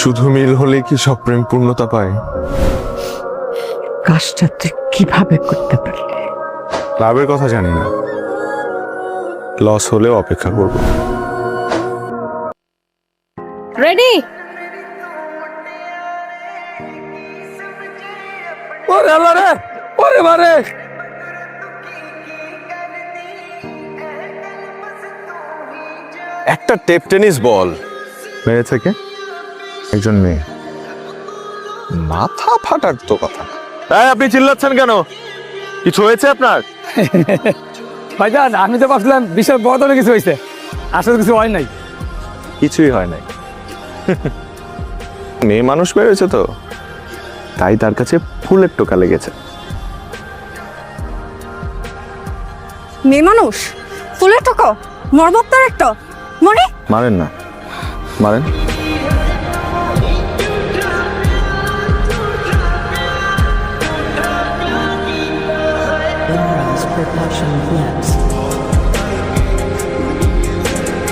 শুধু মিল হলে কি সব প্রেম পূর্ণতা পায়? কাজটা তুই কিভাবে করতে পারলি? লাভের কথা জানি না, লস হলেও অপেক্ষা করব। রেডি? ওরে আল্লাহ রে, ওরে মারে। একটা টেপ টেনিস বল মেরেছে কে? একজন মেয়ে। মাথা ফাটার তো কথা। আপনি চিল্লাচ্ছেন কেন? কিছু হয়েছে আপনার? ভাইজান আমি তো ভাবছিলাম বিশাল বড় ধরনের কিছু হয়েছে, আসলে কিছু হয় নাই। কিছুই হয় নাই। মেয়ে মানুষ বেরোয়েছে তো, তাই তার কাছে ফুলের টোকা লেগেছে। মেয়ে মানুষ ফুলের টুকো মরবত্তার একটা মনে মারেন না, মারেন। Imraz Percussion Blitz.